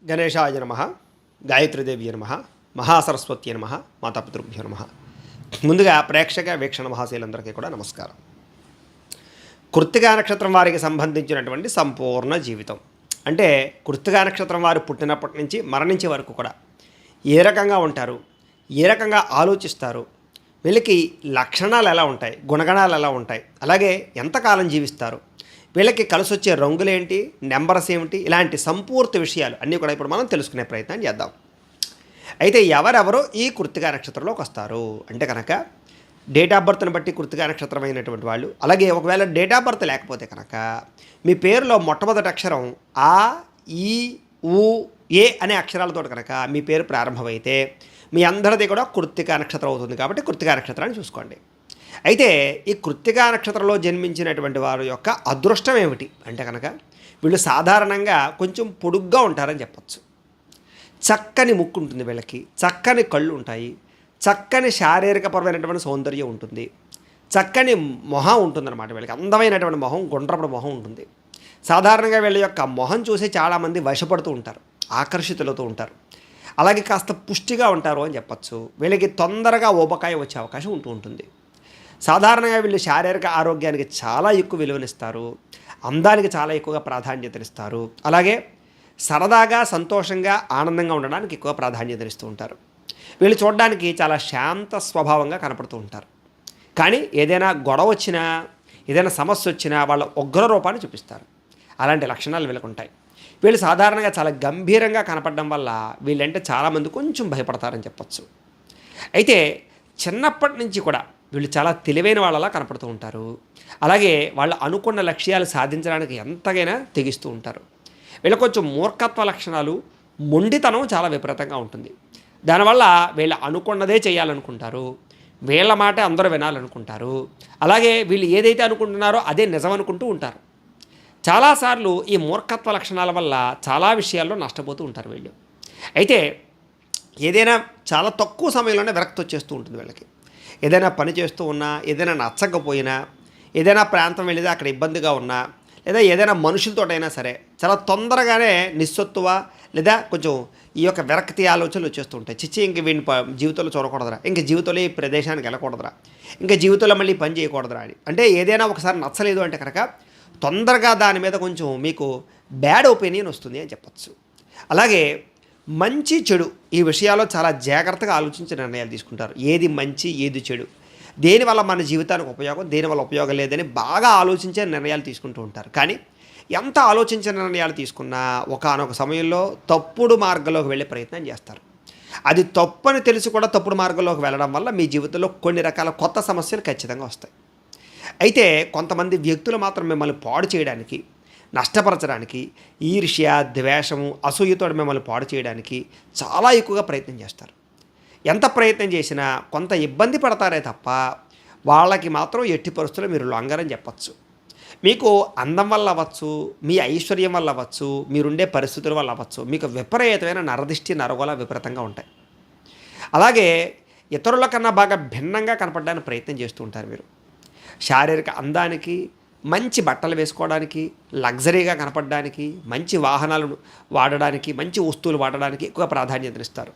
గణేశాయ నమ, గాయత్రీదేవి నమ, మహాసరస్వతి నమ, మాతాపితృభ్యో నమ. ముందుగా ప్రేక్షక వీక్షణ మహాశీలందరికీ కూడా నమస్కారం. కృత్తికా నక్షత్రం వారికి సంబంధించినటువంటి సంపూర్ణ జీవితం అంటే కృత్తికా నక్షత్రం వారు పుట్టినప్పటి నుంచి మరణించే వరకు కూడా ఏ రకంగా ఉంటారు, ఏ రకంగా ఆలోచిస్తారు, వీళ్ళకి లక్షణాలు ఎలా ఉంటాయి, గుణగణాలు ఎలా ఉంటాయి, అలాగే ఎంతకాలం జీవిస్తారు, వీళ్ళకి కలిసి వచ్చే రంగులేంటి, నెంబర్స్ ఏమిటి, ఇలాంటి సంపూర్తి విషయాలు అన్నీ కూడా ఇప్పుడు మనం తెలుసుకునే ప్రయత్నం చేద్దాం. అయితే ఎవరెవరో ఈ కృత్తికా నక్షత్రంలోకి వస్తారు అంటే కనుక డేట్ ఆఫ్ బర్త్ని బట్టి కృత్తికా నక్షత్రం అయినటువంటి వాళ్ళు, అలాగే ఒకవేళ డేట్ ఆఫ్ బర్త్ లేకపోతే కనుక మీ పేరులో మొట్టమొదటి అక్షరం ఆ, ఈ, ఊ, ఏ అనే అక్షరాలతో కనుక మీ పేరు ప్రారంభమైతే మీ అందరిది కూడా కృత్తికా నక్షత్రం అవుతుంది. కాబట్టి కృత్తికా నక్షత్రాన్ని చూసుకోండి. అయితే ఈ కృత్తికా నక్షత్రంలో జన్మించినటువంటి వారి యొక్క అదృష్టం ఏమిటి అంటే కనుక వీళ్ళు సాధారణంగా కొంచెం పొడుగ్గా ఉంటారని చెప్పచ్చు. చక్కని ముక్కు ఉంటుంది వీళ్ళకి, చక్కని కళ్ళు ఉంటాయి, చక్కని శారీరకపరమైనటువంటి సౌందర్యం ఉంటుంది, చక్కని మొహం ఉంటుందన్నమాట. వీళ్ళకి అందమైనటువంటి మొహం, గుండ్రపడి మొహం ఉంటుంది. సాధారణంగా వీళ్ళ యొక్క మొహం చూసి చాలామంది వశపడుతూ ఉంటారు, ఆకర్షితులవుతూ ఉంటారు. అలాగే కాస్త పుష్టిగా ఉంటారు అని చెప్పచ్చు. వీళ్ళకి తొందరగా ఊబకాయ వచ్చే అవకాశం ఉంటుంది. సాధారణంగా వీళ్ళు శారీరక ఆరోగ్యానికి చాలా ఎక్కువ విలువనిస్తారు, అందానికి చాలా ఎక్కువగా ప్రాధాన్యతనిస్తారు, అలాగే సరదాగా సంతోషంగా ఆనందంగా ఉండడానికి ఎక్కువ ప్రాధాన్యతనిస్తూ ఉంటారు. వీళ్ళు చూడడానికి చాలా శాంత స్వభావంగా కనపడుతూ ఉంటారు. కానీ ఏదైనా గొడవ వచ్చినా, ఏదైనా సమస్య వచ్చినా వాళ్ళ ఉగ్ర రూపాన్ని చూపిస్తారు. అలాంటి లక్షణాలు వీళ్ళకు ఉంటాయి. వీళ్ళు సాధారణంగా చాలా గంభీరంగా కనపడడం వల్ల వీళ్ళంటే చాలామంది కొంచెం భయపడతారని చెప్పచ్చు. అయితే చిన్నప్పటి నుంచి కూడా వీళ్ళు చాలా తెలివైన వాళ్ళలా కనపడుతూ ఉంటారు. అలాగే వాళ్ళు అనుకున్న లక్ష్యాలు సాధించడానికి ఎంతగైనా తెగిస్తూ ఉంటారు. వీళ్ళకి కొంచెం మూర్ఖత్వ లక్షణాలు, మొండితనం చాలా విపరీతంగా ఉంటుంది. దానివల్ల వీళ్ళు అనుకున్నదే చేయాలనుకుంటారు, వీళ్ళ మాట అందరూ వినాలనుకుంటారు. అలాగే వీళ్ళు ఏదైతే అనుకుంటున్నారో అదే నిజం అనుకుంటూ ఉంటారు. చాలాసార్లు ఈ మూర్ఖత్వ లక్షణాల వల్ల చాలా విషయాల్లో నష్టపోతూ ఉంటారు వీళ్ళు. అయితే ఏదైనా చాలా తక్కువ సమయంలోనే విరక్తి వచ్చేస్తూ ఉంటుంది వీళ్ళకి. ఏదైనా పని చేస్తూ ఉన్నా, ఏదైనా నచ్చకపోయినా, ఏదైనా ప్రాంతం వెళ్ళితే అక్కడ ఇబ్బందిగా ఉన్నా, లేదా ఏదైనా మనుషులతోటైనా సరే చాలా తొందరగానే నిస్సత్తువ లేదా కొంచెం ఈ యొక్క విరక్తి ఆలోచనలు వచ్చేస్తూ ఉంటాయి. చిచ్చి ఇంక వీడిని జీవితంలో చూడకూడదురా, ఇంక జీవితంలో ఈ ప్రదేశానికి వెళ్ళకూడదురా, ఇంకా జీవితంలో మళ్ళీ పని చేయకూడదురా అని. అంటే ఏదైనా ఒకసారి నచ్చలేదు అంటే కనుక తొందరగా దాని మీద కొంచెం మీకు బ్యాడ్ ఒపీనియన్ వస్తుంది అని చెప్పచ్చు. అలాగే మంచి చెడు ఈ విషయాల్లో చాలా జాగ్రత్తగా ఆలోచించి నిర్ణయాలు తీసుకుంటారు. ఏది మంచి, ఏది చెడు, దేనివల్ల మన జీవితానికి ఉపయోగం, దేనివల్ల ఉపయోగం లేదని బాగా ఆలోచించే నిర్ణయాలు తీసుకుంటూ ఉంటారు. కానీ ఎంత ఆలోచించిన నిర్ణయాలు తీసుకున్నా ఒకానొక సమయంలో తప్పుడు మార్గంలోకి వెళ్ళే ప్రయత్నం చేస్తారు. అది తప్పని తెలిసి కూడా తప్పుడు మార్గంలోకి వెళ్ళడం వల్ల మీ జీవితంలో కొన్ని రకాల కొత్త సమస్యలు ఖచ్చితంగా వస్తాయి. అయితే కొంతమంది వ్యక్తులు మాత్రం మిమ్మల్ని పాడు చేయడానికి, నష్టపరచడానికి, ఈర్ష్య, ద్వేషము, అసూయతో మిమ్మల్ని పాడు చేయడానికి చాలా ఎక్కువగా ప్రయత్నం చేస్తారు. ఎంత ప్రయత్నం చేసినా కొంత ఇబ్బంది పడతారే తప్ప వాళ్ళకి మాత్రం ఎట్టి పరిస్థితుల్లో మీరు లొంగరని చెప్పచ్చు. మీకు అందం వల్ల అవ్వచ్చు, మీ ఐశ్వర్యం వల్ల అవ్వచ్చు, మీరుండే పరిస్థితుల వల్ల అవ్వచ్చు, మీకు విపరీతమైన నరదిష్టి, నరగోల విపరీతంగా ఉంటాయి. అలాగే ఇతరుల కన్నా బాగా భిన్నంగా కనపడడానికి ప్రయత్నం చేస్తూ ఉంటారు. మీరు శారీరక అందానికి, మంచి బట్టలు వేసుకోవడానికి, లగ్జరీగా కనపడడానికి, మంచి వాహనాలు వాడడానికి, మంచి వస్తువులు వాడడానికి ఎక్కువ ప్రాధాన్యతనిస్తారు.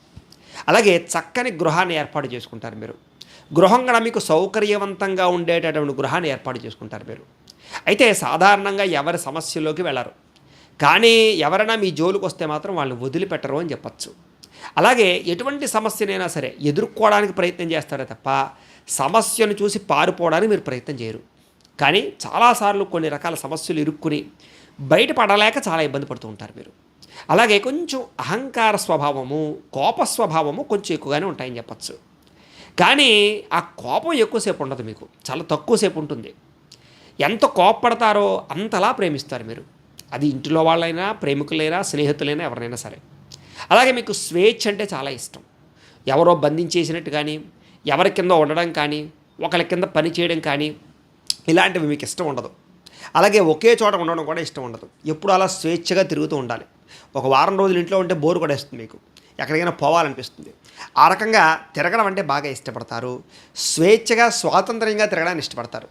అలాగే చక్కని గృహాన్ని ఏర్పాటు చేసుకుంటారు మీరు. గృహం కూడా మీకు సౌకర్యవంతంగా ఉండేటటువంటి గృహాన్ని ఏర్పాటు చేసుకుంటారు మీరు. అయితే సాధారణంగా ఎవరి సమస్యలోకి వెళ్ళరు, కానీ ఎవరైనా మీ జోలికి వస్తే మాత్రం వాళ్ళని వదిలిపెట్టరు అని చెప్పచ్చు. అలాగే ఎటువంటి సమస్యనైనా సరే ఎదుర్కోవడానికి ప్రయత్నం చేస్తారే తప్ప సమస్యను చూసి పారిపోవడానికి మీరు ప్రయత్నం చేయరు. కానీ చాలాసార్లు కొన్ని రకాల సమస్యలు ఇరుక్కుని బయటపడలేక చాలా ఇబ్బంది పడుతూ ఉంటారు మీరు. అలాగే కొంచెం అహంకార స్వభావము, కోప స్వభావము కొంచెం ఎక్కువగానే ఉంటాయని చెప్పచ్చు. కానీ ఆ కోపం ఎక్కువసేపు ఉండదు, మీకు చాలా తక్కువసేపు ఉంటుంది. ఎంత కోపపడతారో అంతలా ప్రేమిస్తారు మీరు. అది ఇంటిలో వాళ్ళైనా, ప్రేమికులైనా, స్నేహితులైనా, ఎవరినైనా సరే. అలాగే మీకు స్వేచ్ఛ అంటే చాలా ఇష్టం. ఎవరో బంధించేసినట్టు కానీ, ఎవరి కింద ఉండడం కానీ, ఒకరి కింద పని చేయడం కానీ ఇలాంటివి మీకు ఇష్టం ఉండదు. అలాగే ఒకే చోట ఉండడం కూడా ఇష్టం ఉండదు. ఎప్పుడు అలా స్వేచ్ఛగా తిరుగుతూ ఉండాలి. ఒక వారం రోజులు ఇంట్లో ఉంటే బోరు కొడేస్తుంది, మీకు ఎక్కడికైనా పోవాలనిపిస్తుంది. ఆ రకంగా తిరగడం అంటే బాగా ఇష్టపడతారు. స్వేచ్ఛగా, స్వాతంత్ర్యంగా తిరగడానికి ఇష్టపడతారు.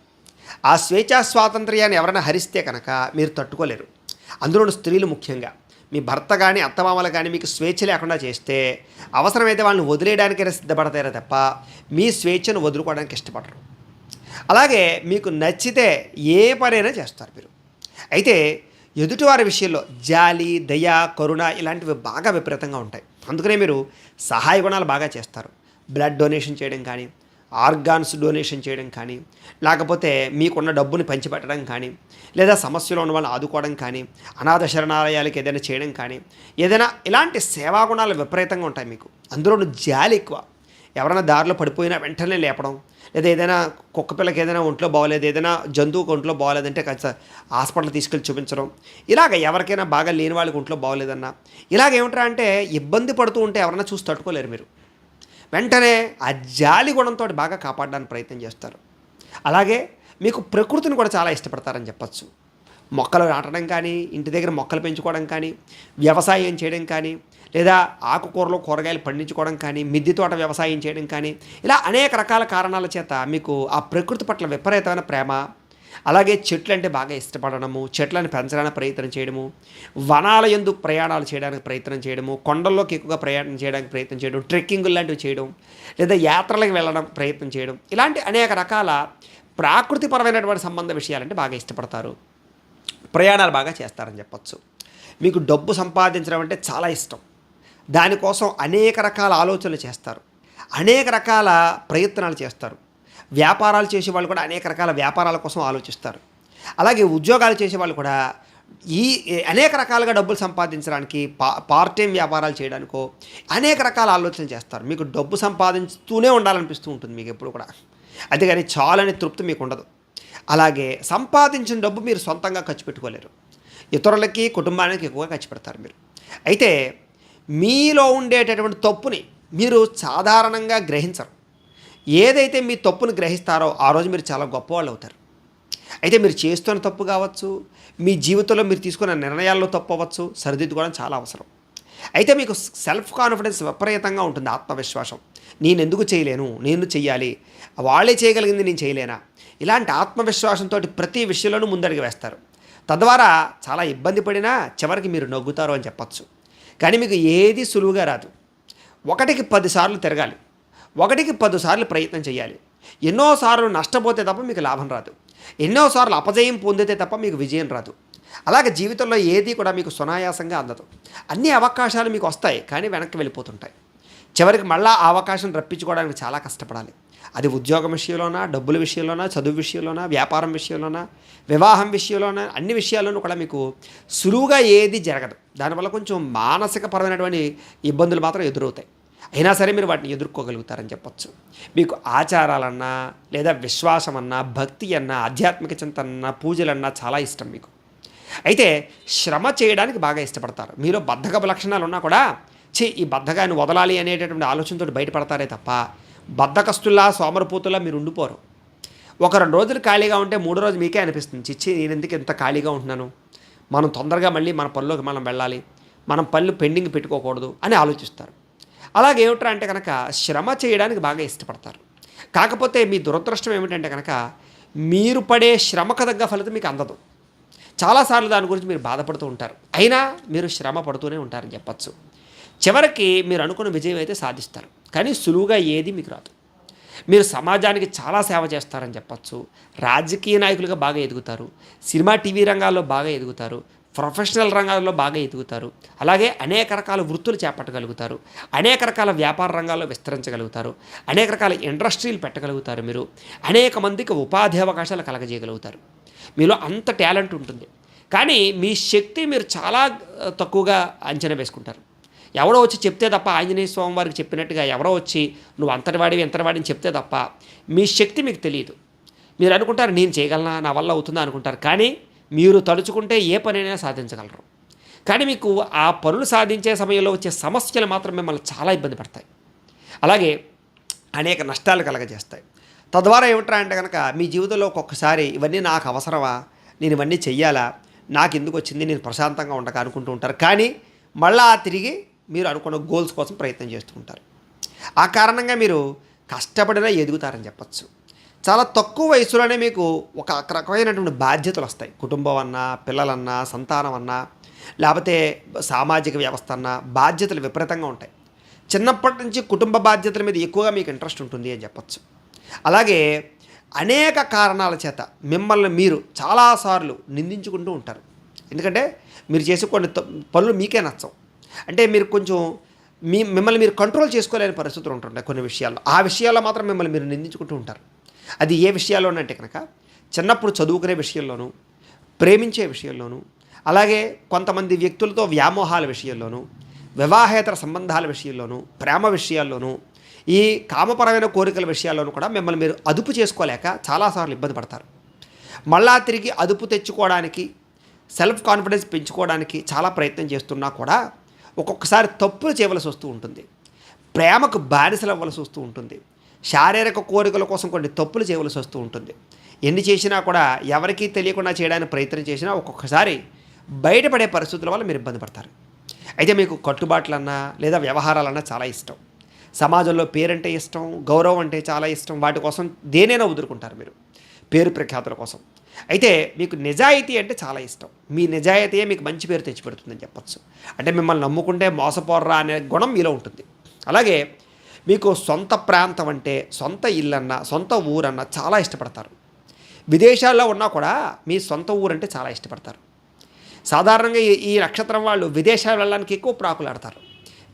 ఆ స్వేచ్ఛా స్వాతంత్ర్యాన్ని ఎవరైనా హరిస్తే కనుక మీరు తట్టుకోలేరు. అందులో స్త్రీలు ముఖ్యంగా మీ భర్త కానీ అత్తమామలు కానీ మీకు స్వేచ్ఛ లేకుండా చేస్తే అవసరమైతే వాళ్ళని వదిలేయడానికైనా సిద్ధపడతారే తప్ప మీ స్వేచ్ఛను వదులుకోవడానికి ఇష్టపడరు. అలాగే మీకు నచ్చితే ఏ పనైనా చేస్తారు మీరు. అయితే ఎదుటివారి విషయంలో జాలి, దయ, కరుణ ఇలాంటివి బాగా విపరీతంగా ఉంటాయి. అందుకనే మీరు సహాయ గుణాలు బాగా చేస్తారు. బ్లడ్ డొనేషన్ చేయడం కానీ, ఆర్గాన్స్ డొనేషన్ చేయడం కానీ, లేకపోతే మీకున్న డబ్బుని పంచిపెట్టడం కానీ, లేదా సమస్యలో ఉన్న వాళ్ళని ఆదుకోవడం కానీ, అనాథ శరణాలయాలకు ఏదైనా చేయడం కానీ, ఏదైనా ఇలాంటి సేవా గుణాలు విపరీతంగా ఉంటాయి మీకు. అందులోనూ జాలి ఎక్కువ. ఎవరైనా దారిలో పడిపోయినా వెంటనే లేపడం, లేదా ఏదైనా కుక్క పిల్లకి ఏదైనా ఒంట్లో బాగోలేదు, ఏదైనా జంతువుకి ఒంట్లో బాగోలేదంటే కాస్త హాస్పిటల్ తీసుకెళ్ళి చూపించడం, ఇలాగ ఎవరికైనా బాగా లేని వాళ్ళకి ఒంట్లో బాగోలేదన్నా ఇలాగ ఏమిట్రా అంటే ఇబ్బంది పడుతూ ఉంటే ఎవరైనా చూసి తట్టుకోలేరు మీరు. వెంటనే ఆ జాలి గుణంతో బాగా కాపాడడానికి ప్రయత్నం చేస్తారు. అలాగే మీకు ప్రకృతిని కూడా చాలా ఇష్టపడతారని చెప్పచ్చు. మొక్కలు నాటడం కానీ, ఇంటి దగ్గర మొక్కలు పెంచుకోవడం కానీ, వ్యవసాయం చేయడం కానీ, లేదా ఆకుకూరలు కూరగాయలు పండించుకోవడం కానీ, మిద్దె తోట వ్యవసాయం చేయడం కానీ, ఇలా అనేక రకాల కారణాల చేత మీకు ఆ ప్రకృతి పట్ల విపరీతమైన ప్రేమ, అలాగే చెట్లు అంటే బాగా ఇష్టపడడము, చెట్లను పెంచడానికి ప్రయత్నం చేయడము, వనాల యందు ప్రయాణాలు చేయడానికి ప్రయత్నం చేయడము, కొండల్లోకి ఎక్కువగా ప్రయాణం చేయడానికి ప్రయత్నం చేయడం, ట్రెక్కింగ్ లాంటివి చేయడం, లేదా యాత్రలకు వెళ్ళడం ప్రయత్నం చేయడం, ఇలాంటి అనేక రకాల ప్రాకృతిపరమైనటువంటి సంబంధ విషయాలంటే బాగా ఇష్టపడతారు. ప్రయాణాలు బాగా చేస్తారని చెప్పచ్చు. మీకు డబ్బు సంపాదించడం అంటే చాలా ఇష్టం. దానికోసం అనేక రకాల ఆలోచనలు చేస్తారు, అనేక రకాల ప్రయత్నాలు చేస్తారు. వ్యాపారాలు చేసేవాళ్ళు కూడా అనేక రకాల వ్యాపారాల కోసం ఆలోచిస్తారు. అలాగే ఉద్యోగాలు చేసేవాళ్ళు కూడా ఈ అనేక రకాలుగా డబ్బులు సంపాదించడానికి, పార్ట్ టైం వ్యాపారాలు చేయడానికో అనేక రకాల ఆలోచనలు చేస్తారు. మీకు డబ్బు సంపాదించుతూనే ఉండాలనిపిస్తూ ఉంటుంది మీకు ఎప్పుడు కూడా. అంతేగాని చాలని తృప్తి మీకు ఉండదు. అలాగే సంపాదించిన డబ్బు మీరు సొంతంగా ఖర్చు పెట్టుకోలేరు. ఇతరులకి, కుటుంబానికి ఎక్కువగా ఖర్చు పెడతారు మీరు. అయితే మీలో ఉండేటటువంటి తప్పుని మీరు సాధారణంగా గ్రహించరు. ఏదైతే మీ తప్పును గ్రహిస్తారో ఆ రోజు మీరు చాలా గొప్పవాళ్ళు అవుతారు. అయితే మీరు చేస్తున్న తప్పు కావచ్చు, మీ జీవితంలో మీరు తీసుకున్న నిర్ణయాల్లో తప్పు అవ్వచ్చు, సరిదిద్దుకోవడం చాలా అవసరం. అయితే మీకు సెల్ఫ్ కాన్ఫిడెన్స్ విపరీతంగా ఉంటుంది, ఆత్మవిశ్వాసం. నేను ఎందుకు చేయలేను, నేను చెయ్యాలి, వాళ్ళే చేయగలిగింది నేను చేయలేనా, ఇలాంటి ఆత్మవిశ్వాసంతో ప్రతి విషయంలోనూ ముందడుగు వేస్తారు. తద్వారా చాలా ఇబ్బంది పడినా చివరికి మీరు నవ్వుతారు అని చెప్పచ్చు. కానీ మీకు ఏది సులువుగా రాదు. 1కి 10 సార్లు తిరగాలి, 1కి 10 సార్లు ప్రయత్నం చేయాలి. ఎన్నోసార్లు నష్టపోతే తప్ప మీకు లాభం రాదు, ఎన్నోసార్లు అపజయం పొందితే తప్ప మీకు విజయం రాదు. అలాగే జీవితంలో ఏది కూడా మీకు సునాయాసంగా అందదు. అన్ని అవకాశాలు మీకు వస్తాయి, కానీ వెనక్కి వెళ్ళిపోతుంటాయి. చివరికి మళ్ళీ ఆ అవకాశం రప్పించుకోవడానికి చాలా కష్టపడాలి. అది ఉద్యోగం విషయంలోనా, డబ్బుల విషయంలోనా, చదువు విషయంలోనా, వ్యాపారం విషయంలోనా, వివాహం విషయంలోనా, అన్ని విషయాల్లోనూ కూడా మీకు సులువుగా ఏది జరగదు. దానివల్ల కొంచెం మానసికపరమైనటువంటి ఇబ్బందులు మాత్రం ఎదురవుతాయి. అయినా సరే మీరు వాటిని ఎదుర్కోగలుగుతారని చెప్పచ్చు. మీకు ఆచారాలన్నా, లేదా విశ్వాసం అన్నా, భక్తి అన్నా, ఆధ్యాత్మిక చింతన, పూజలన్నా చాలా ఇష్టం మీకు. అయితే శ్రమ చేయడానికి బాగా ఇష్టపడతారు. మీలో బద్ధకపు లక్షణాలు ఉన్నా కూడా ఈ బద్ధకాన్ని వదలాలి అనేటటువంటి ఆలోచనతో బయటపడతారే తప్ప బద్ధకస్తుల్లా, సోమరపోతుల్లా మీరు ఉండిపోరు. 1-2 రోజులు ఖాళీగా ఉంటే 3వ రోజు మీకే అనిపిస్తుంది, చిచ్చి నేను ఎందుకు ఇంత ఖాళీగా ఉంటున్నాను, మనం తొందరగా మళ్ళీ మన పనిలోకి మనం వెళ్ళాలి, మనం పనులు పెండింగ్ పెట్టుకోకూడదు అని ఆలోచిస్తారు. అలాగే ఏమిట్రా అంటే కనుక శ్రమ చేయడానికి బాగా ఇష్టపడతారు. కాకపోతే మీ దురదృష్టం ఏమిటంటే కనుక మీరు పడే శ్రమకు తగ్గ ఫలితం మీకు అందదు. చాలాసార్లు దాని గురించి మీరు బాధపడుతూ ఉంటారు, అయినా మీరు శ్రమ పడుతూనే ఉంటారని చెప్పచ్చు. చివరికి మీరు అనుకున్న విజయం అయితే సాధిస్తారు, కానీ సులువుగా ఏది మీకు రాదు. మీరు సమాజానికి చాలా సేవ చేస్తారని చెప్పచ్చు. రాజకీయ నాయకులుగా బాగా ఎదుగుతారు, సినిమా, టీవీ రంగాల్లో బాగా ఎదుగుతారు, ప్రొఫెషనల్ రంగాల్లో బాగా ఎదుగుతారు. అలాగే అనేక రకాల వృత్తులు చేపట్టగలుగుతారు, అనేక రకాల వ్యాపార రంగాల్లో విస్తరించగలుగుతారు, అనేక రకాల ఇండస్ట్రీలు పెట్టగలుగుతారు. మీరు అనేక మందికి ఉపాధి అవకాశాలు కలగజేయగలుగుతారు. మీలో అంత టాలెంట్ ఉంటుంది, కానీ మీ శక్తి మీరు చాలా తక్కువగా అంచనా వేసుకుంటారు. ఎవరో వచ్చి చెప్తే తప్ప, ఆంజనేయ స్వామి వారికి చెప్పినట్టుగా ఎవరో వచ్చి నువ్వు అంతటివాడివి ఎంతటివాడిని చెప్తే తప్ప మీ శక్తి మీకు తెలియదు. మీరు అనుకుంటారు నేను చేయగలనా, నా వల్ల అవుతుందా అనుకుంటారు, కానీ మీరు తలుచుకుంటే ఏ పనైనా సాధించగలరు. కానీ మీకు ఆ పనులు సాధించే సమయంలో వచ్చే సమస్యలు మాత్రం మిమ్మల్ని చాలా ఇబ్బంది పడతాయి, అలాగే అనేక నష్టాలు కలగజేస్తాయి. తద్వారా ఏమిట్రా అంటే కనుక మీ జీవితంలో ఒక్కొక్కసారి ఇవన్నీ నాకు అవసరమా, నేను ఇవన్నీ చెయ్యాలా, నాకు ఎందుకు వచ్చింది, నేను ప్రశాంతంగా ఉండక అనుకుంటూ ఉంటారు. కానీ మళ్ళా తిరిగి మీరు అనుకున్న గోల్స్ కోసం ప్రయత్నం చేస్తూ ఉంటారు. ఆ కారణంగా మీరు కష్టపడినా ఎదుగుతారని చెప్పచ్చు. చాలా తక్కువ వయసులోనే మీకు ఒక రకమైనటువంటి బాధ్యతలు వస్తాయి. కుటుంబం అన్నా, పిల్లలన్నా, సంతానం అన్నా, లేకపోతే సామాజిక వ్యవస్థ అన్న బాధ్యతలు విపరీతంగా ఉంటాయి. చిన్నప్పటి నుంచి కుటుంబ బాధ్యతల మీద ఎక్కువగా మీకు ఇంట్రెస్ట్ ఉంటుంది అని చెప్పచ్చు. అలాగే అనేక కారణాల చేత మిమ్మల్ని మీరు చాలాసార్లు నిందించుకుంటూ ఉంటారు. ఎందుకంటే మీరు చేసే కొన్ని పనులు మీకే నచ్చవు. అంటే మీరు కొంచెం మిమ్మల్ని మీరు కంట్రోల్ చేసుకోలేని పరిస్థితులు ఉంటుంటాయి కొన్ని విషయాల్లో. ఆ విషయాల్లో మాత్రం మిమ్మల్ని మీరు నిందించుకుంటూ ఉంటారు. అది ఏ విషయాల్లోనంటే కనుక చిన్నప్పుడు చదువుకునే విషయంలోనూ, ప్రేమించే విషయంలోనూ, అలాగే కొంతమంది వ్యక్తులతో వ్యామోహాల విషయంలోనూ, వివాహేతర సంబంధాల విషయంలోనూ, ప్రేమ విషయాల్లోనూ, ఈ కామపరమైన కోరికల విషయాల్లోనూ కూడా మిమ్మల్ని మీరు అదుపు చేసుకోలేక చాలాసార్లు ఇబ్బంది పడతారు. మళ్ళా తిరిగి అదుపు తెచ్చుకోవడానికి, సెల్ఫ్ కాన్ఫిడెన్స్ పెంచుకోవడానికి చాలా ప్రయత్నం చేస్తున్నా కూడా ఒక్కొక్కసారి తప్పులు చేయవలసి వస్తూ ఉంటుంది. ప్రేమకు బానిసలు అవ్వవలసి వస్తూ ఉంటుంది. శారీరక కోరికల కోసం కొన్ని తప్పులు చేయవలసి వస్తూ ఉంటుంది. ఎన్ని చేసినా కూడా ఎవరికీ తెలియకుండా చేయడానికి ప్రయత్నం చేసినా ఒక్కొక్కసారి బయటపడే పరిస్థితుల వల్ల మీరు ఇబ్బంది పడతారు. అయితే మీకు కట్టుబాట్లన్నా లేదా వ్యవహారాలన్నా చాలా ఇష్టం. సమాజంలో పేరంటే ఇష్టం, గౌరవం అంటే చాలా ఇష్టం. వాటి కోసం దేనైనా వదులుకుంటారు మీరు, పేరు ప్రఖ్యాతుల కోసం. అయితే మీకు నిజాయితీ అంటే చాలా ఇష్టం. మీ నిజాయితీయే మీకు మంచి పేరు తెచ్చిపెడుతుందని చెప్పచ్చు. అంటే మిమ్మల్ని నమ్ముకుంటే మోసపోర్రా అనే గుణం మీలో ఉంటుంది. అలాగే మీకు సొంత ప్రాంతం అంటే, సొంత ఇల్లన్నా, సొంత ఊరన్నా చాలా ఇష్టపడతారు. విదేశాల్లో ఉన్నా కూడా మీ సొంత ఊరంటే చాలా ఇష్టపడతారు. సాధారణంగా ఈ నక్షత్రం వాళ్ళు విదేశాలు వెళ్ళడానికి ఎక్కువ ప్రాకులాడతారు.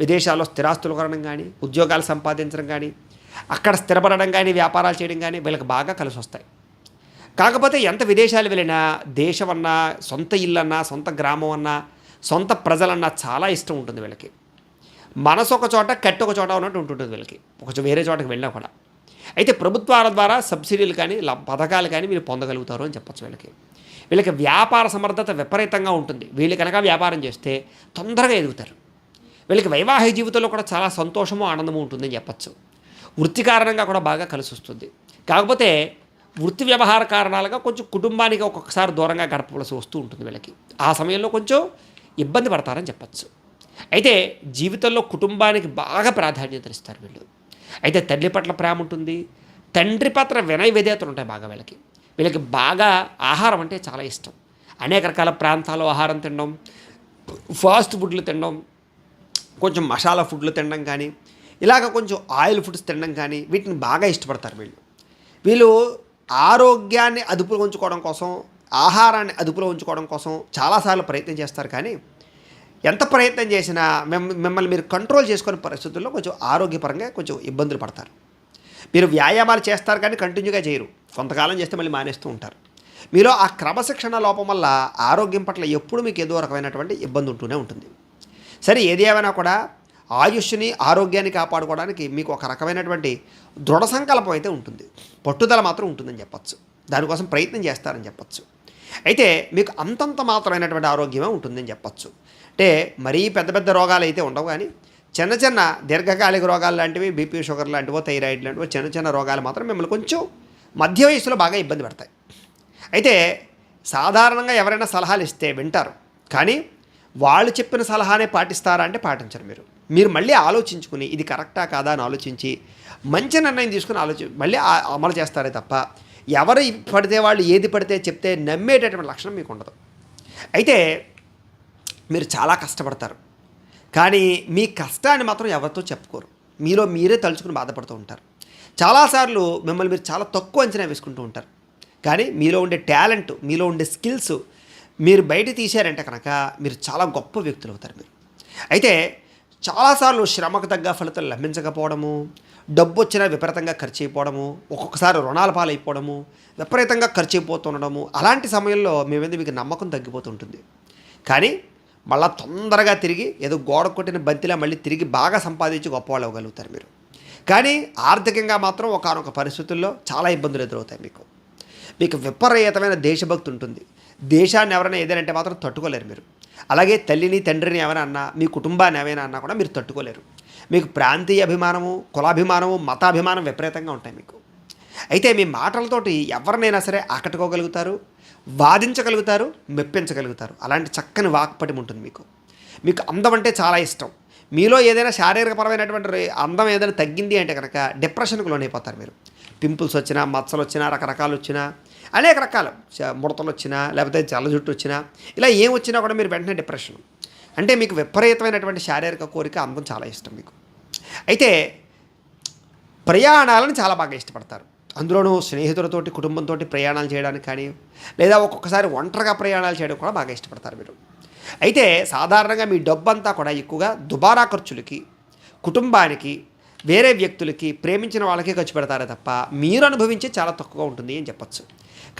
విదేశాల్లో స్థిరాస్తులు కొనడం కానీ, ఉద్యోగాలు సంపాదించడం కానీ, అక్కడ స్థిరపడడం కానీ, వ్యాపారాలు చేయడం కానీ వీళ్ళకి బాగా కలిసి వస్తాయి. కాకపోతే ఎంత విదేశాలు వెళ్ళినా దేశం అన్నా, సొంత ఇల్లు అన్నా, సొంత గ్రామం అన్నా, సొంత ప్రజలన్నా చాలా ఇష్టం ఉంటుంది వీళ్ళకి. మనసు ఒక చోట, కట్టు ఒక చోట ఉన్నట్టు ఉంటుంటుంది వీళ్ళకి, ఒక వేరే చోటకి వెళ్ళినా కూడా. అయితే ప్రభుత్వాల ద్వారా సబ్సిడీలు కానీ పథకాలు కానీ మీరు పొందగలుగుతారు అని చెప్పచ్చు. వీళ్ళకి వ్యాపార సమర్థత విపరీతంగా ఉంటుంది. వీళ్ళు కనుక వ్యాపారం చేస్తే తొందరగా ఎదుగుతారు. వీళ్ళకి వైవాహిక జీవితంలో కూడా చాలా సంతోషము, ఆనందము ఉంటుందని చెప్పచ్చు. వృత్తి కారణంగా కూడా బాగా కలిసి వస్తుంది. కాకపోతే వృత్తి వ్యవహార కారణాలుగా కొంచెం కుటుంబానికి ఒక్కొక్కసారి దూరంగా గడపవలసి వస్తూ ఉంటుంది వీళ్ళకి. ఆ సమయంలో కొంచెం ఇబ్బంది పడతారని చెప్పచ్చు. అయితే జీవితంలో కుటుంబానికి బాగా ప్రాధాన్యత ఇస్తారు వీళ్ళు. అయితే తల్లి పట్ల ప్రేమ ఉంటుంది, తండ్రి పట్ల వినయ విధేయతలు ఉంటాయి బాగా వీళ్ళకి బాగా ఆహారం అంటే చాలా ఇష్టం. అనేక రకాల ప్రాంతాల్లో ఆహారం తినడం, ఫాస్ట్ ఫుడ్లు తినడం, కొంచెం మసాలా ఫుడ్లు తినడం కానీ, ఇలాగ కొంచెం ఆయిల్ ఫుడ్స్ తినడం కానీ వీటిని బాగా ఇష్టపడతారు వీళ్ళు ఆరోగ్యాన్ని అదుపులో ఉంచుకోవడం కోసం, ఆహారాన్ని అదుపులో ఉంచుకోవడం కోసం చాలాసార్లు ప్రయత్నం చేస్తారు. కానీ ఎంత ప్రయత్నం చేసినా మిమ్మల్ని మీరు కంట్రోల్ చేసుకునే పరిస్థితుల్లో కొంచెం ఆరోగ్యపరంగా కొంచెం ఇబ్బందులు పడతారు. మీరు వ్యాయామాలు చేస్తారు కానీ కంటిన్యూగా చేయరు. కొంతకాలం చేస్తే మళ్ళీ మానేస్తూ ఉంటారు. మీలో ఆ క్రమశిక్షణ లోపం వల్ల ఆరోగ్యం పట్ల ఎప్పుడు మీకు ఏదో రకమైనటువంటి ఇబ్బంది ఉంటూనే ఉంటుంది. సరే, ఏది ఏమైనా కూడా ఆయుష్ని, ఆరోగ్యాన్ని కాపాడుకోవడానికి మీకు ఒక రకమైనటువంటి దృఢ సంకల్పం అయితే ఉంటుంది, పట్టుదల మాత్రం ఉంటుందని చెప్పచ్చు. దానికోసం ప్రయత్నం చేస్తారని చెప్పచ్చు. అయితే మీకు అంతంత మాత్రమైనటువంటి ఆరోగ్యమే ఉంటుందని చెప్పచ్చు. అంటే మరీ పెద్ద పెద్ద రోగాలు అయితే ఉండవు, కానీ చిన్న చిన్న దీర్ఘకాలిక రోగాలు లాంటివి, బీపీ, షుగర్ లాంటివో, థైరాయిడ్ లాంటివో చిన్న చిన్న రోగాలు మాత్రం మిమ్మల్ని కొంచెం మధ్య వయసులో బాగా ఇబ్బంది పెడతాయి. అయితే సాధారణంగా ఎవరైనా సలహాలు ఇస్తే వింటారు, కానీ వాళ్ళు చెప్పిన సలహానే పాటిస్తారా అంటే పాటించరు. మీరు మళ్ళీ ఆలోచించుకుని ఇది కరెక్టా కాదా అని ఆలోచించి మంచి నిర్ణయం తీసుకుని మళ్ళీ అమలు చేస్తారే తప్ప ఎవరు పడితే వాళ్ళు ఏది పడితే చెప్తే నమ్మేటటువంటి లక్షణం మీకు ఉండదు. అయితే మీరు చాలా కష్టపడతారు, కానీ మీ కష్టాన్ని మాత్రం ఎవరితో చెప్పుకోరు. మీలో మీరే తలుచుకుని బాధపడుతూ ఉంటారు. చాలాసార్లు మిమ్మల్ని మీరు చాలా తక్కువ అంచనా వేసుకుంటూ ఉంటారు. కానీ మీలో ఉండే టాలెంట్, మీలో ఉండే స్కిల్స్ మీరు బయట తీశారంటే కనుక మీరు చాలా గొప్ప వ్యక్తులు అవుతారు. అయితే చాలాసార్లు శ్రమకు తగ్గ ఫలితాలు లభించకపోవడము, డబ్బు వచ్చినా విపరీతంగా ఖర్చు అయిపోవడము, ఒక్కొక్కసారి రుణాల పాలైపోవడము, విపరీతంగా ఖర్చు అయిపోతుండడము, అలాంటి సమయంలో మీ మీద మీకు నమ్మకం తగ్గిపోతుంటుంది. కానీ మళ్ళీ తొందరగా తిరిగి ఏదో గోడ కొట్టిన బంతిలా మళ్ళీ తిరిగి బాగా సంపాదించి గొప్పవాళ్ళు అవ్వగలుగుతారు కానీ ఆర్థికంగా మాత్రం ఒకానొక పరిస్థితుల్లో చాలా ఇబ్బందులు ఎదురవుతాయి. మీకు విపరీతమైన దేశభక్తి ఉంటుంది. దేశాన్ని ఎవరైనా ఏదైనా మాత్రం తట్టుకోలేరు అలాగే తల్లిని, తండ్రిని ఏమైనా అన్నా, మీ కుటుంబాన్ని ఏమైనా అన్నా కూడా మీరు తట్టుకోలేరు. మీకు ప్రాంతీయ అభిమానము, కులాభిమానము, మతాభిమానం విపరీతంగా ఉంటాయి అయితే మీ మాటలతోటి ఎవరినైనా సరే ఆకట్టుకోగలుగుతారు, వాదించగలుగుతారు, మెప్పించగలుగుతారు. అలాంటి చక్కని వాక్పటిమ ఉంటుంది మీకు అందం అంటే చాలా ఇష్టం. మీలో ఏదైనా శారీరకపరమైనటువంటి అందం ఏదైనా తగ్గింది అంటే కనుక డిప్రెషన్కి లోనైపోతారు పింపుల్స్ వచ్చినా, మచ్చలు వచ్చినా, రకరకాలు వచ్చినా, అనేక రకాలు ముడతలు వచ్చినా లేకపోతే చల్ల జుట్టు వచ్చినా ఇలా ఏం వచ్చినా కూడా మీరు వెంటనే డిప్రెషన్. అంటే మీకు విపరీతమైనటువంటి శారీరక కోరిక అందం చాలా ఇష్టం మీకు. అయితే ప్రయాణాలను చాలా బాగా ఇష్టపడతారు. అందులోనూ స్నేహితులతోటి కుటుంబంతో ప్రయాణాలు చేయడానికి కానీ లేదా ఒక్కొక్కసారి ఒంటరిగా ప్రయాణాలు చేయడం కూడా బాగా ఇష్టపడతారు మీరు. అయితే సాధారణంగా మీ డబ్బంతా కూడా ఎక్కువగా దుబారా ఖర్చులకి, కుటుంబానికి, వేరే వ్యక్తులకి, ప్రేమించిన వాళ్ళకి ఖర్చు పెడతారే తప్ప మీరు అనుభవించి చాలా తక్కువగా ఉంటుంది అని చెప్పచ్చు.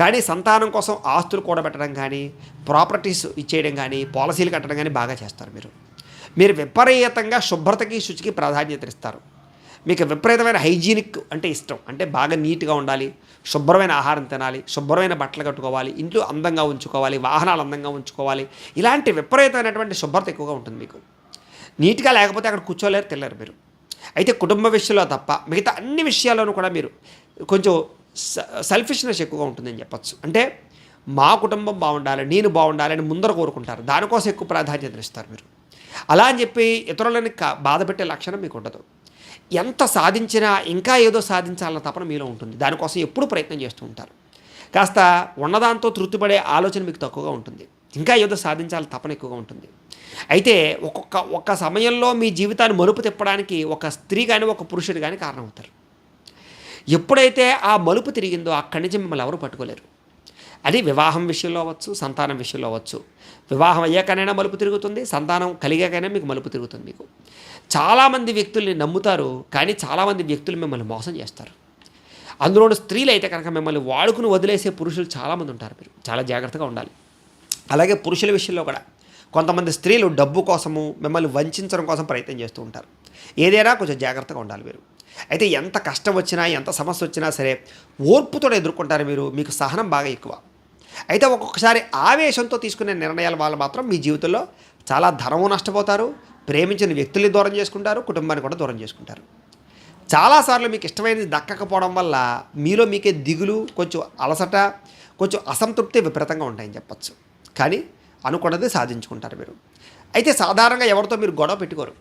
కానీ సంతానం కోసం ఆస్తులు కూడబెట్టడం కానీ, ప్రాపర్టీస్ ఇచ్చేయడం కానీ, పాలసీలు కట్టడం కానీ బాగా చేస్తారు మీరు. మీరు విపరీతంగా శుభ్రతకి, శుచికి ప్రాధాన్యత ఇస్తారు. మీకు విపరీతమైన హైజీనిక్ అంటే ఇష్టం. అంటే బాగా నీట్గా ఉండాలి, శుభ్రమైన ఆహారం తినాలి, శుభ్రమైన బట్టలు కట్టుకోవాలి, ఇంట్లో అందంగా ఉంచుకోవాలి, వాహనాలు అందంగా ఉంచుకోవాలి. ఇలాంటి విపరీతమైనటువంటి శుభ్రత ఎక్కువగా ఉంటుంది మీకు. నీట్గా లేకపోతే అక్కడ కూర్చోలేరు, తినలేరు మీరు. అయితే కుటుంబ విషయంలో తప్ప మిగతా అన్ని విషయాల్లోనూ కూడా మీరు కొంచెం సెల్ఫిష్నెస్ ఎక్కువగా ఉంటుందని చెప్పచ్చు. అంటే మా కుటుంబం బాగుండాలి, నేను బాగుండాలి అని ముందర కోరుకుంటారు. దానికోసం ఎక్కువ ప్రాధాన్యత ఇస్తారు మీరు. అలా అని చెప్పి ఇతరులని బాధ పెట్టే లక్షణం మీకు ఉండదు. ఎంత సాధించినా ఇంకా ఏదో సాధించాలన్న తపన మీలో ఉంటుంది. దానికోసం ఎప్పుడు ప్రయత్నం చేస్తూ ఉంటారు. కాస్త ఉన్నదాంతో తృప్తిపడే ఆలోచన మీకు తక్కువగా ఉంటుంది. ఇంకా ఏదో సాధించాలని తపన ఎక్కువగా ఉంటుంది. అయితే ఒక్క సమయంలో మీ జీవితాన్ని మలుపు తిప్పడానికి ఒక స్త్రీ కానీ ఒక పురుషుడు కానీ కారణమవుతారు. ఎప్పుడైతే ఆ మలుపు తిరిగిందో అక్కడి నుంచి మిమ్మల్ని ఎవరు పట్టుకోలేరు. అది వివాహం విషయంలో అవ్వచ్చు, సంతానం విషయంలో అవ్వచ్చు. వివాహం అయ్యాకనైనా మలుపు తిరుగుతుంది, సంతానం కలిగాకైనా మీకు మలుపు తిరుగుతుంది. మీకు చాలామంది వ్యక్తుల్ని నమ్ముతారు, కానీ చాలామంది వ్యక్తులు మిమ్మల్ని మోసం చేస్తారు. అందులోని స్త్రీలు అయితే కనుక మిమ్మల్ని వాడుకుని వదిలేసే పురుషులు చాలామంది ఉంటారు. మీరు చాలా జాగ్రత్తగా ఉండాలి. అలాగే పురుషుల విషయంలో కూడా కొంతమంది స్త్రీలు డబ్బు కోసము మిమ్మల్ని వంచడం కోసం ప్రయత్నం చేస్తూ ఉంటారు. ఏదైనా కొంచెం జాగ్రత్తగా ఉండాలి మీరు. అయితే ఎంత కష్టం వచ్చినా, ఎంత సమస్య వచ్చినా సరే ఓర్పుతో ఎదుర్కొంటారు మీరు. మీకు సహనం బాగా ఎక్కువ. అయితే ఒక్కొక్కసారి ఆవేశంతో తీసుకునే నిర్ణయాల వల్ల మాత్రం మీ జీవితంలో చాలా ధనము నష్టపోతారు, ప్రేమించిన వ్యక్తుల్ని దూరం చేసుకుంటారు, కుటుంబాన్ని కూడా దూరం చేసుకుంటారు. చాలాసార్లు మీకు ఇష్టమైనది దక్కకపోవడం వల్ల మీలో మీకే దిగులు, కొంచెం అలసట, కొంచెం అసంతృప్తి విపరీతంగా ఉంటాయని చెప్పచ్చు. కానీ అనుకున్నది సాధించుకుంటారు మీరు. అయితే సాధారణంగా ఎవరితో మీరు గొడవ పెట్టుకోరు,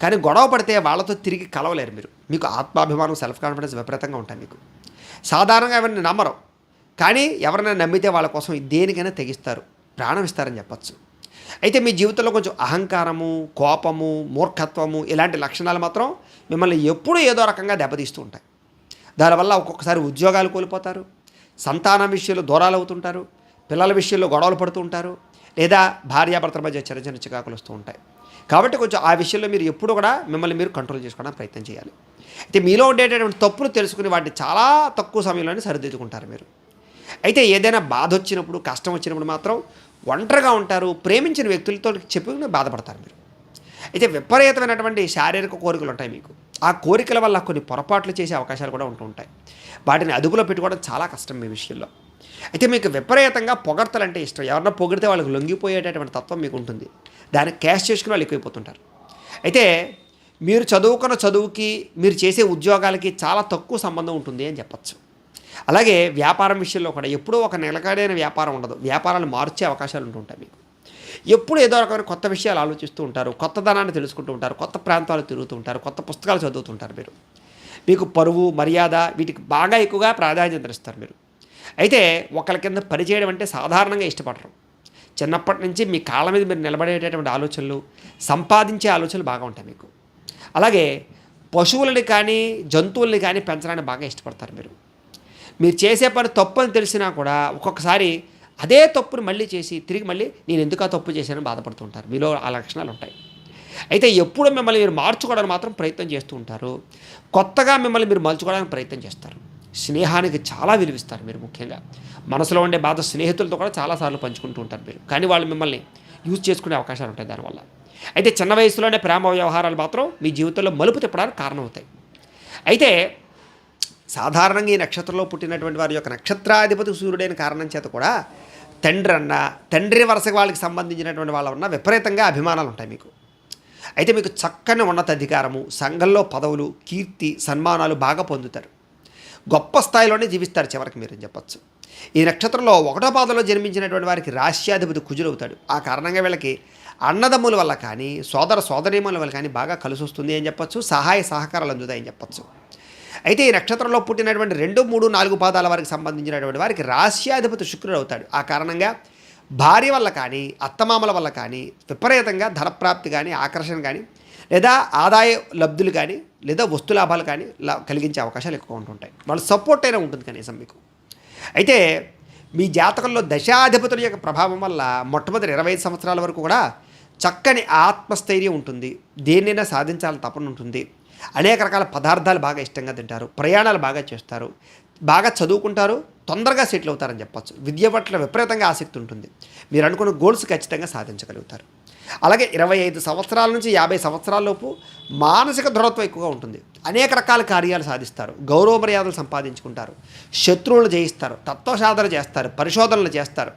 కానీ గొడవ పడితే వాళ్ళతో తిరిగి కలవలేరు మీరు. మీకు ఆత్మాభిమానం, సెల్ఫ్ కాన్ఫిడెన్స్ విపరీతంగా ఉంటాయి మీకు. సాధారణంగా ఎవరిని నమ్మరు, కానీ ఎవరైనా నమ్మితే వాళ్ళ కోసం దేనికైనా తెగిస్తారు, ప్రాణం ఇస్తారని చెప్పచ్చు. అయితే మీ జీవితంలో కొంచెం అహంకారము, కోపము, మూర్ఖత్వము ఇలాంటి లక్షణాలు మాత్రం మిమ్మల్ని ఎప్పుడూ ఏదో రకంగా దెబ్బతీస్తూ ఉంటాయి. దానివల్ల ఒక్కొక్కసారి ఉద్యోగాలు కోల్పోతారు, సంతానం విషయంలో దూరాలు అవుతుంటారు, పిల్లల విషయంలో గొడవలు పడుతూ ఉంటారు, లేదా భార్యాభర్తల మధ్య చిన్న చిన్న చికాకులు వస్తూ ఉంటాయి. కాబట్టి కొంచెం ఆ విషయంలో మీరు ఎప్పుడు కూడా మిమ్మల్ని మీరు కంట్రోల్ చేసుకోవడానికి ప్రయత్నం చేయాలి. అయితే మీలో ఉండేటటువంటి తప్పులు తెలుసుకుని వాటిని చాలా తక్కువ సమయంలోనే సరిదిద్దుకుంటారు మీరు. అయితే ఏదైనా బాధ వచ్చినప్పుడు, కష్టం వచ్చినప్పుడు మాత్రం ఒంటరిగా ఉంటారు, ప్రేమించిన వ్యక్తులతో చెప్పుకుని బాధపడతారు మీరు. అయితే విపరీతమైనటువంటి శారీరక కోరికలు ఉంటాయి మీకు. ఆ కోరికల వల్ల కొన్ని పొరపాట్లు చేసే అవకాశాలు కూడా ఉంటూ ఉంటాయి. వాటిని అదుపులో పెట్టుకోవడం చాలా కష్టం మీ విషయంలో. అయితే మీకు విపరీతంగా పొగడ్తలంటే ఇష్టం. ఎవరన్నా పొగిడితే వాళ్ళకి లొంగిపోయేటటువంటి తత్వం మీకు ఉంటుంది. దాన్ని క్యాష్ చేసుకుని వాళ్ళు ఎక్కువైపోతుంటారు. అయితే మీరు చదువుకున్న చదువుకి, మీరు చేసే ఉద్యోగాలకి చాలా తక్కువ సంబంధం ఉంటుంది అని చెప్పచ్చు. అలాగే వ్యాపారం విషయంలో కూడా ఎప్పుడూ ఒక నిలకడైన వ్యాపారం ఉండదు. వ్యాపారాలు మార్చే అవకాశాలు ఉంటుంటాయి మీకు. ఎప్పుడు ఏదో రకమైన కొత్త విషయాలు ఆలోచిస్తూ ఉంటారు, కొత్తదనాన్ని తెలుసుకుంటూ ఉంటారు, కొత్త ప్రాంతాలు తిరుగుతూ ఉంటారు, కొత్త పుస్తకాలు చదువుతుంటారు మీరు. మీకు పరువు, మర్యాద వీటికి బాగా ఎక్కువగా ప్రాధాన్యత ఇస్తారు మీరు. అయితే ఒకరి కింద పనిచేయడం అంటే సాధారణంగా ఇష్టపడరు. చిన్నప్పటి నుంచి మీ కాళ్ళ మీద మీరు నిలబడేటటువంటి ఆలోచనలు, సంపాదించే ఆలోచనలు బాగా ఉంటాయి మీకు. అలాగే పశువులని కానీ, జంతువుల్ని కానీ పెంచడానికి బాగా ఇష్టపడతారు మీరు. మీరు చేసే పని తప్పు అని తెలిసినా కూడా ఒక్కొక్కసారి అదే తప్పును మళ్ళీ చేసి తిరిగి మళ్ళీ నేను ఎందుకు ఆ తప్పు చేశానని బాధపడుతూ ఉంటారు. మీలో ఆ లక్షణాలు ఉంటాయి. అయితే ఎప్పుడు మిమ్మల్ని మీరు మార్చుకోవడానికి మాత్రం ప్రయత్నం చేస్తూ ఉంటారు. కొత్తగా మిమ్మల్ని మీరు మలుచుకోవడానికి ప్రయత్నం చేస్తారు. స్నేహానికి చాలా విలువిస్తారు మీరు. ముఖ్యంగా మనసులో ఉండే బాధ స్నేహితులతో కూడా చాలాసార్లు పంచుకుంటూ ఉంటారు మీరు. కానీ వాళ్ళు మిమ్మల్ని యూజ్ చేసుకునే అవకాశాలు ఉంటాయి దానివల్ల. అయితే చిన్న వయసులోనే ప్రేమ వ్యవహారాలు మాత్రం మీ జీవితంలో మలుపు తిప్పడానికి కారణమవుతాయి. అయితే సాధారణంగా ఈ నక్షత్రంలో పుట్టినటువంటి వారి యొక్క నక్షత్రాధిపతి సూర్యుడైన కారణం చేత కూడా తండ్రి వరుస వాళ్ళకి సంబంధించినటువంటి వాళ్ళ ఉన్న విపరీతంగా అభిమానాలు ఉంటాయి మీకు. అయితే మీకు చక్కని ఉన్నతాధికారము, సంఘంలో పదవులు, కీర్తి, సన్మానాలు బాగా పొందుతారు. గొప్ప స్థాయిలోనే జీవిస్తారు చివరికి మీరు అని చెప్పచ్చు. ఈ నక్షత్రంలో 1వ పాదంలో జన్మించినటువంటి వారికి రాశ్యాధిపతి కుజుడవుతాడు. ఆ కారణంగా వీళ్ళకి అన్నదమ్ముల వల్ల కానీ, సోదరీమణుల వల్ల కానీ బాగా కలిసి వస్తుంది అని చెప్పచ్చు. సహాయ సహకారాలు అందుతాయని చెప్పచ్చు. అయితే ఈ నక్షత్రంలో పుట్టినటువంటి 2, 3, 4 పాదాల వారికి సంబంధించినటువంటి వారికి రాశ్యాధిపతి శుక్రుడు అవుతాడు. ఆ కారణంగా భార్య వల్ల కానీ, అత్తమామల వల్ల కానీ విపరీతంగా ధనప్రాప్తి కానీ, ఆకర్షణ కానీ, లేదా ఆదాయ లబ్ధులు కానీ, లేదా వస్తులాభాలు కానీ కలిగించే అవకాశాలు ఎక్కువ ఉంటుంటాయి. వాళ్ళ సపోర్ట్ అయినా ఉంటుంది కనీసం మీకు. అయితే మీ జాతకంలో దశాధిపతుల యొక్క ప్రభావం వల్ల మొట్టమొదటి 25 సంవత్సరాల వరకు కూడా చక్కని ఆత్మస్థైర్యం ఉంటుంది. దేన్నైనా సాధించాలని తపన ఉంటుంది. అనేక రకాల పదార్థాలు బాగా ఇష్టంగా తింటారు. ప్రయాణాలు బాగా చేస్తారు. బాగా చదువుకుంటారు. తొందరగా సెటిల్ అవుతారని చెప్పచ్చు. విద్య పట్ల విపరీతంగా ఆసక్తి ఉంటుంది. మీరు అనుకున్న గోల్స్ ఖచ్చితంగా సాధించగలుగుతారు. అలాగే 25 సంవత్సరాల నుంచి 50 సంవత్సరాల లోపు మానసిక దృఢత్వం ఎక్కువగా ఉంటుంది. అనేక రకాల కార్యాలు సాధిస్తారు. గౌరవ మర్యాదలు సంపాదించుకుంటారు. శత్రువులను జయిస్తారు. తత్వసాధన చేస్తారు. పరిశోధనలు చేస్తారు.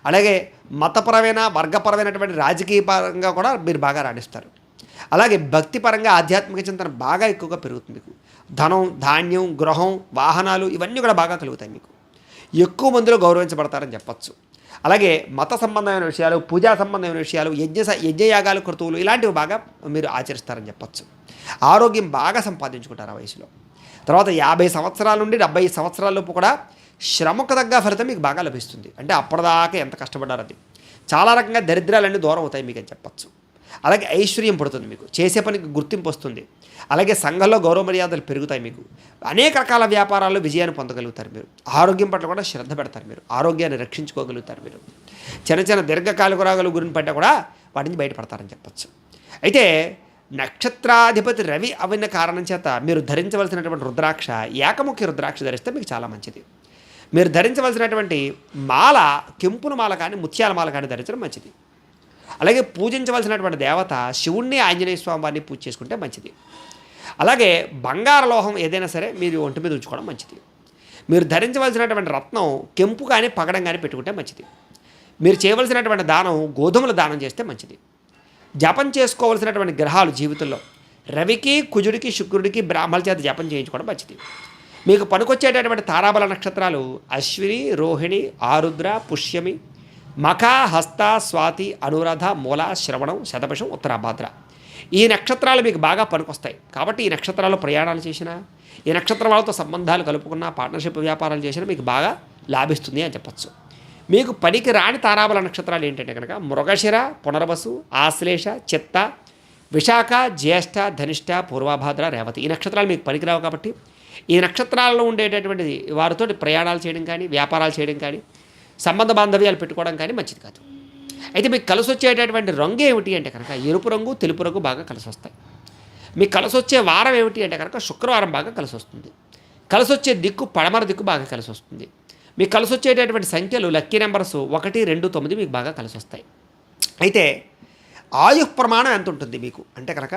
అలాగే మతపరమైన, వర్గపరమైనటువంటి రాజకీయ పరంగా కూడా మీరు బాగా రాణిస్తారు. అలాగే భక్తిపరంగా ఆధ్యాత్మిక చింతన బాగా ఎక్కువగా పెరుగుతుంది. మీకు ధనం, ధాన్యం, గృహం, వాహనాలు ఇవన్నీ కూడా బాగా కలుగుతాయి. మీకు ఎక్కువ మందిలో గౌరవించబడతారని చెప్పచ్చు. అలాగే మత సంబంధమైన విషయాలు, పూజా సంబంధమైన విషయాలు, యజ్ఞయాగాలు, క్రతువులు ఇలాంటివి బాగా మీరు ఆచరిస్తారని చెప్పచ్చు. ఆరోగ్యం బాగా సంపాదించుకుంటారు ఆ వయసులో. తర్వాత 50 సంవత్సరాల నుండి 70 సంవత్సరాలలోపు కూడా శ్రమకు తగ్గ ఫలితం మీకు బాగా లభిస్తుంది. అంటే అప్పటిదాకా ఎంత కష్టపడ్డారు అది. చాలా రకంగా దరిద్రాలన్నీ దూరం అవుతాయి మీకు అని చెప్పచ్చు. అలాగే ఐశ్వర్యం పడుతుంది. మీకు చేసే పనికి గుర్తింపు వస్తుంది. అలాగే సంఘంలో గౌరవ మర్యాదలు పెరుగుతాయి. మీకు అనేక రకాల వ్యాపారాల్లో విజయాన్ని పొందగలుగుతారు. మీరు ఆరోగ్యం పట్ల కూడా శ్రద్ధ పెడతారు. మీరు ఆరోగ్యాన్ని రక్షించుకోగలుగుతారు. మీరు చిన్న దీర్ఘకాలిక రోగాల గురించి పడ్డా కూడా వాటి నుంచి బయటపడతారని చెప్పచ్చు. అయితే నక్షత్రాధిపతి రవి అవిన కారణం చేత మీరు ధరించవలసినటువంటి రుద్రాక్ష, ఏకముఖి రుద్రాక్ష ధరిస్తే మీకు చాలా మంచిది. మీరు ధరించవలసినటువంటి మాల కెంపుల మాల కానీ, ముత్యాల మాల కానీ ధరించడం మంచిది. అలాగే పూజించవలసినటువంటి దేవత శివుణ్ణి, ఆంజనేయ స్వామి వారిని పూజ చేసుకుంటే మంచిది. అలాగే బంగార లోహం ఏదైనా సరే మీరు ఒంటి మీద ఉంచుకోవడం మంచిది. మీరు ధరించవలసినటువంటి రత్నం కెంపు కానీ, పగడం కానీ పెట్టుకుంటే మంచిది. మీరు చేయవలసినటువంటి దానం గోధుమల దానం చేస్తే మంచిది. జపం చేసుకోవలసినటువంటి గ్రహాలు జీవితంలో రవికి, కుజుడికి, శుక్రుడికి బ్రాహ్మణుల చేత జపం చేయించుకోవడం మంచిది. మీకు పనికొచ్చేటటువంటి తారాబల నక్షత్రాలు అశ్విని, రోహిణి, ఆరుద్ర, పుష్యమి, మఖ, హస్త, స్వాతి, అనురాధ, మూల, శ్రవణం, శతభిషం, ఉత్తరాభాద్ర. ఈ నక్షత్రాలు మీకు బాగా పనికొస్తాయి. కాబట్టి ఈ నక్షత్రాల్లో ప్రయాణాలు చేసినా, ఈ నక్షత్రం వాళ్ళతో సంబంధాలు కలుపుకున్న, పార్ట్నర్షిప్ వ్యాపారాలు చేసినా మీకు బాగా లాభిస్తుంది అని చెప్పచ్చు. మీకు పనికి రాని తారాబల నక్షత్రాలు ఏంటంటే కనుక మృగశిర, పునర్వసు, ఆశ్లేష, చిత్త, విశాఖ, జ్యేష్ఠ, ధనిష్ట, పూర్వభాద్ర, రేవతి. ఈ నక్షత్రాలు మీకు పనికిరావు. కాబట్టి ఈ నక్షత్రాల్లో ఉండేటటువంటి వారితో ప్రయాణాలు చేయడం కానీ, వ్యాపారాలు చేయడం కానీ, సంబంధ బాంధవ్యాలు పెట్టుకోవడం కానీ మంచిది కాదు. అయితే మీకు కలిసి వచ్చేటటువంటి రంగు ఏమిటి అంటే కనుక ఎరుపు రంగు, తెలుపు రంగు బాగా కలిసి వస్తాయి. మీకు కలిసి వచ్చే వారం ఏమిటి అంటే కనుక శుక్రవారం బాగా కలిసి వస్తుంది. కలిసి వచ్చే దిక్కు పడమర దిక్కు బాగా కలిసి వస్తుంది. మీకు కలిసి వచ్చేటటువంటి సంఖ్యలు లక్కీ నెంబర్స్ 1, 2, 9 మీకు బాగా కలిసి వస్తాయి. అయితే ఆయుః ప్రమాణం ఎంత ఉంటుంది మీకు అంటే కనుక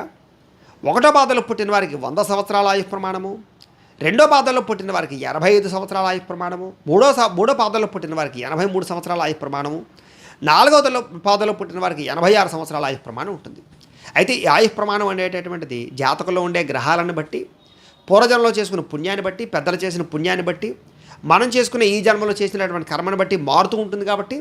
1వ పాదంలో పుట్టిన వారికి 100 సంవత్సరాల ఆయుః ప్రమాణము, 2వ పాదంలో పుట్టిన వారికి 85 సంవత్సరాల ఆయుః ప్రమాణము, 3వ పాదంలో పుట్టిన వారికి 83 సంవత్సరాల ఆయుః ప్రమాణము, 4వ పాదంలో పుట్టిన వారికి 86 సంవత్సరాల ఆయుః ప్రమాణం ఉంటుంది. అయితే ఈ ఆయుః ప్రమాణం అనేటటువంటిది జాతకంలో ఉండే గ్రహాలను బట్టి, పూర్వజన్మలో చేసుకున్న పుణ్యాన్ని బట్టి, పెద్దలు చేసిన పుణ్యాన్ని బట్టి, మనం చేసుకునే ఈ జన్మలో చేసినటువంటి కర్మను బట్టి మారుతూ ఉంటుంది. కాబట్టి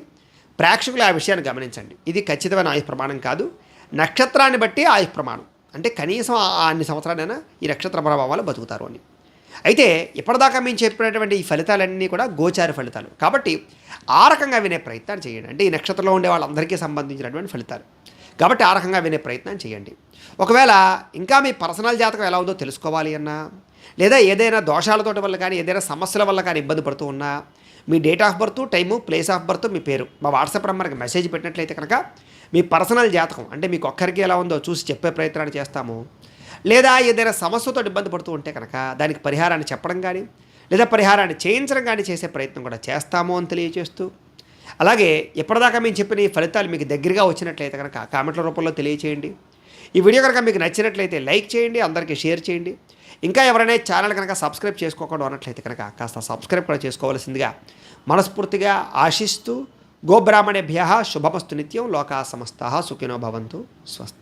ప్రేక్షకులు ఆ విషయాన్ని గమనించండి. ఇది ఖచ్చితమైన ఆయుః ప్రమాణం కాదు. నక్షత్రాన్ని బట్టి ఆయుః ప్రమాణం అంటే కనీసం అన్ని సంవత్సరాలైనా ఈ నక్షత్ర ప్రభావాలు బతుకుతారు అని. అయితే ఇప్పటిదాకా మేము చెప్పినటువంటి ఈ ఫలితాలన్నీ కూడా గోచార ఫలితాలు. కాబట్టి ఆ రకంగా వినే ప్రయత్నం చేయండి. అంటే ఈ నక్షత్రంలో ఉండే వాళ్ళందరికీ సంబంధించినటువంటి ఫలితాలు. కాబట్టి ఆ రకంగా వినే ప్రయత్నం చేయండి. ఒకవేళ ఇంకా మీ పర్సనల్ జాతకం ఎలా ఉందో తెలుసుకోవాలి అన్నా, లేదా ఏదైనా దోషాలతోటి వల్ల కానీ, ఏదైనా సమస్యల వల్ల కానీ ఇబ్బంది పడుతూ ఉన్నా, మీ date of birth, time, place of birth, మీ పేరు మా వాట్సాప్ నెంబర్కి మెసేజ్ పెట్టినట్లయితే కనుక మీ పర్సనల్ జాతకం అంటే మీకు ఒక్కరికి ఎలా ఉందో చూసి చెప్పే ప్రయత్నాన్ని చేస్తాము. లేదా ఏదైనా సమస్యతో ఇబ్బంది పడుతూ ఉంటే కనుక దానికి పరిహారాన్ని చెప్పడం కానీ, లేదా పరిహారాన్ని చేయించడం కానీ చేసే ప్రయత్నం కూడా చేస్తాము అని తెలియజేస్తూ, అలాగే ఎప్పటిదాకా మేము చెప్పిన ఈ ఫలితాలు మీకు దగ్గరగా వచ్చినట్లయితే కనుక కామెంట్ల రూపంలో తెలియచేయండి. ఈ వీడియో కనుక మీకు నచ్చినట్లయితే లైక్ చేయండి, అందరికీ షేర్ చేయండి. ఇంకా ఎవరైనా ఛానల్ కనుక సబ్స్క్రైబ్ చేసుకోకుండా ఉన్నట్లయితే కనుక కాస్త సబ్స్క్రైబ్ కూడా చేసుకోవాల్సిందిగా మనస్ఫూర్తిగా ఆశిస్తూ, గోబ్రాహ్మణేభ్యః శుభమస్తు నిత్యం, లోకా సమస్తాః సుఖినో భవంతు, స్వస్తి.